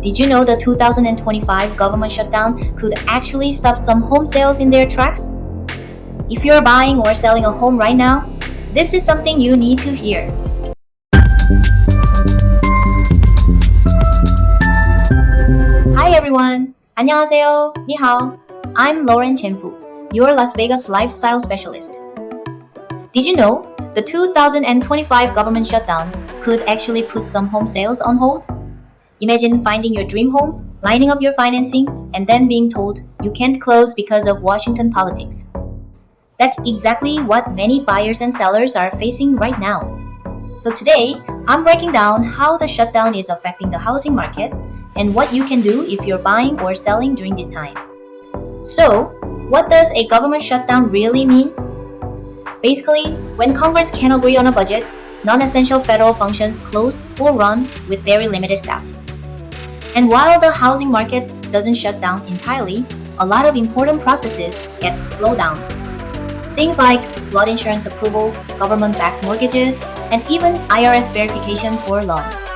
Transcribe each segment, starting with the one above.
Did you know the 2025 government shutdown could actually stop some home sales in their tracks? If you're buying or selling a home right now, this is something you need to hear. Hi everyone! 안녕하세요. 你好. I'm Lauren Chenfu, your Las Vegas lifestyle specialist. Did you know the 2025 government shutdown could actually put some home sales on hold? Imagine finding your dream home, lining up your financing, and then being told you can't close because of Washington politics. That's exactly what many buyers and sellers are facing right now. So today, I'm breaking down how the shutdown is affecting the housing market and what you can do if you're buying or selling during this time. So, what does a government shutdown really mean? Basically, when Congress can't agree on a budget, non-essential federal functions close or run with very limited staff. And while the housing market doesn't shut down entirely, a lot of important processes get slowed down. Things like flood insurance approvals, government-backed mortgages, and even IRS verification for loans.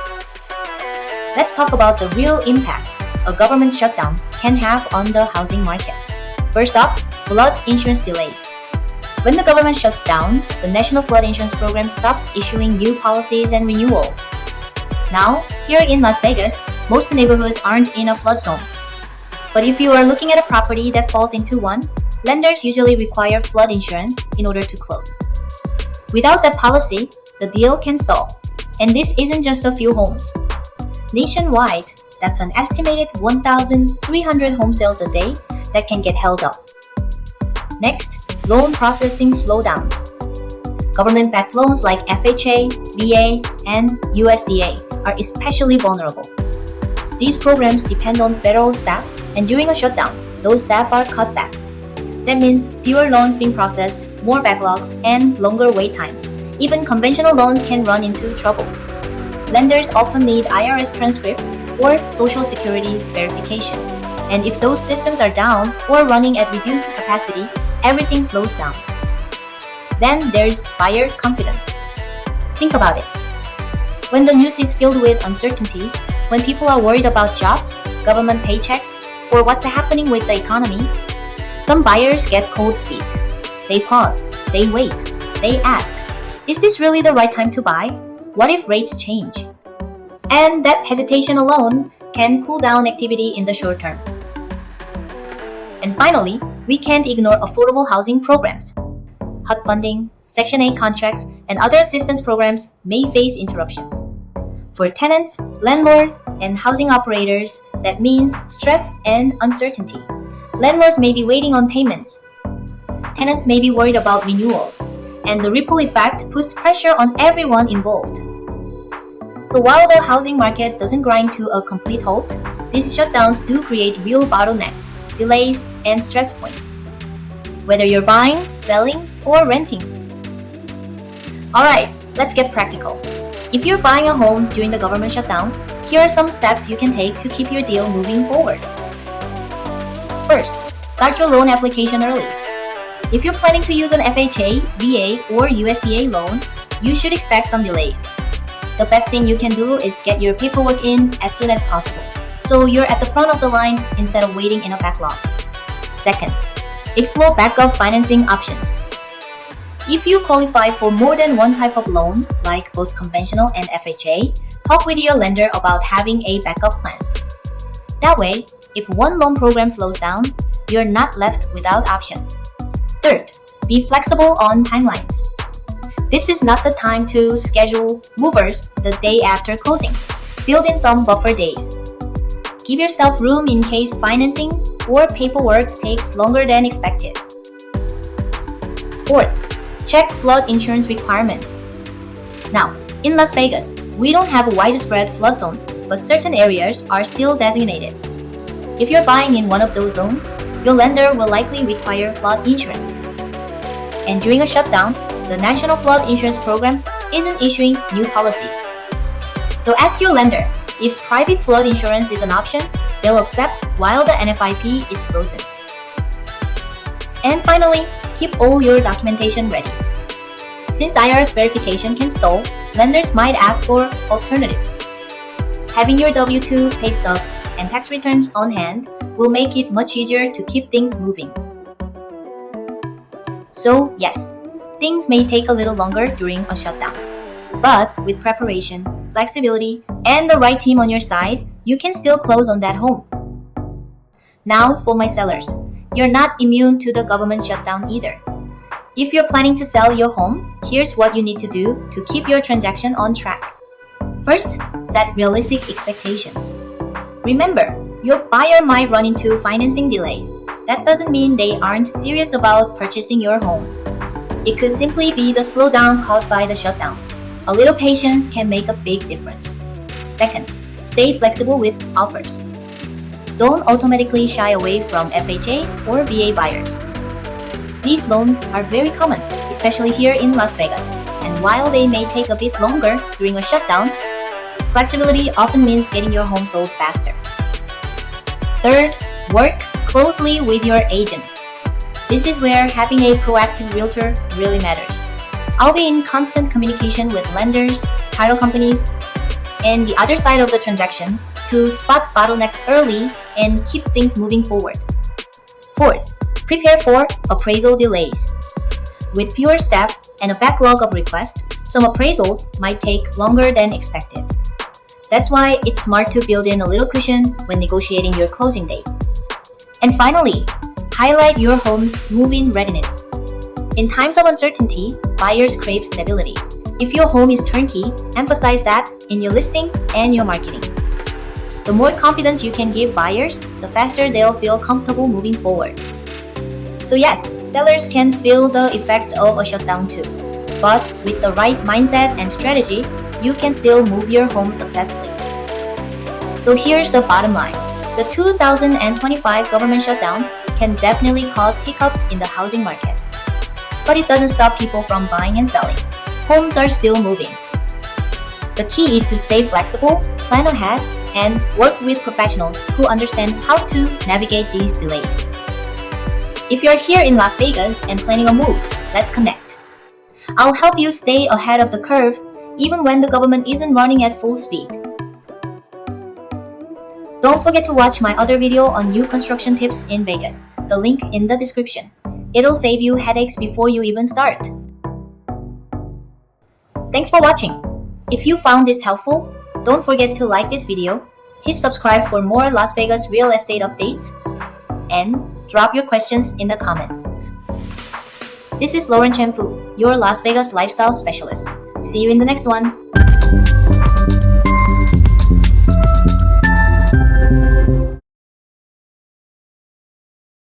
Let's talk about the real impact a government shutdown can have on the housing market. First up, flood insurance delays. When the government shuts down, the National Flood Insurance Program stops issuing new policies and renewals. Now, here in Las Vegas, most neighborhoods aren't in a flood zone. But if you are looking at a property that falls into one, lenders usually require flood insurance in order to close. Without that policy, the deal can stall. And this isn't just a few homes. Nationwide, that's an estimated 1,300 home sales a day that can get held up. Next, loan processing slowdowns. Government-backed loans like FHA, VA, and USDA are especially vulnerable. These programs depend on federal staff, and during a shutdown, those staff are cut back. That means fewer loans being processed, more backlogs, and longer wait times. Even conventional loans can run into trouble. Lenders often need IRS transcripts or Social Security verification. And if those systems are down or running at reduced capacity, everything slows down. Then there's buyer confidence. Think about it. When the news is filled with uncertainty, when people are worried about jobs, government paychecks, or what's happening with the economy, some buyers get cold feet. They pause, they wait, they ask, is this really the right time to buy? What if rates change? And that hesitation alone can cool down activity in the short term. And finally, we can't ignore affordable housing programs. HUD funding, Section 8 contracts, and other assistance programs may face interruptions. For tenants, landlords, and housing operators, that means stress and uncertainty. Landlords may be waiting on payments. Tenants may be worried about renewals. And the ripple effect puts pressure on everyone involved. So while the housing market doesn't grind to a complete halt, these shutdowns do create real bottlenecks, delays, and stress points. Whether you're buying, selling, or renting. Alright, let's get practical. If you're buying a home during the government shutdown, here are some steps you can take to keep your deal moving forward. First, start your loan application early. If you're planning to use an FHA, VA, or USDA loan, you should expect some delays. The best thing you can do is get your paperwork in as soon as possible, so you're at the front of the line instead of waiting in a backlog. Second, explore backup financing options. If you qualify for more than one type of loan, like both conventional and FHA, talk with your lender about having a backup plan. That way, if one loan program slows down, you're not left without options. Third, be flexible on timelines. This is not the time to schedule movers the day after closing. Build in some buffer days. Give yourself room in case financing or paperwork takes longer than expected. Fourth, check flood insurance requirements. Now, in Las Vegas, we don't have widespread flood zones, but certain areas are still designated. If you're buying in one of those zones, your lender will likely require flood insurance. And during a shutdown, the National Flood Insurance Program isn't issuing new policies. So ask your lender if private flood insurance is an option they'll accept while the NFIP is frozen. And finally, keep all your documentation ready. Since IRS verification can stall, lenders might ask for alternatives. Having your W-2, pay stubs, and tax returns on hand will make it much easier to keep things moving. So yes, things may take a little longer during a shutdown. But with preparation, flexibility, and the right team on your side, you can still close on that home. Now for my sellers, you're not immune to the government shutdown either. If you're planning to sell your home, here's what you need to do to keep your transaction on track. First, set realistic expectations. Remember, your buyer might run into financing delays. That doesn't mean they aren't serious about purchasing your home. It could simply be the slowdown caused by the shutdown. A little patience can make a big difference. Second, stay flexible with offers. Don't automatically shy away from FHA or VA buyers. These loans are very common, especially here in Las Vegas, and while they may take a bit longer during a shutdown, flexibility often means getting your home sold faster. Third, work closely with your agent. This is where having a proactive realtor really matters. I'll be in constant communication with lenders, title companies, and the other side of the transaction to spot bottlenecks early and keep things moving forward. Fourth, prepare for appraisal delays. With fewer staff and a backlog of requests, some appraisals might take longer than expected. That's why it's smart to build in a little cushion when negotiating your closing date. And finally, highlight your home's move-in readiness. In times of uncertainty, buyers crave stability. If your home is turnkey, emphasize that in your listing and your marketing. The more confidence you can give buyers, the faster they'll feel comfortable moving forward. So yes, sellers can feel the effects of a shutdown too. But with the right mindset and strategy, you can still move your home successfully. So here's the bottom line. The 2025 government shutdown can definitely cause hiccups in the housing market. But it doesn't stop people from buying and selling. Homes are still moving. The key is to stay flexible, plan ahead, and work with professionals who understand how to navigate these delays. If you're here in Las Vegas and planning a move, let's connect. I'll help you stay ahead of the curve even when the government isn't running at full speed. Don't forget to watch my other video on new construction tips in Vegas. The link in the description. It'll save you headaches before you even start. Thanks for watching. If you found this helpful, don't forget to like this video, hit subscribe for more Las Vegas real estate updates, and drop your questions in the comments. This is Lauren Chen Fu, your Las Vegas lifestyle specialist. See you in the next one.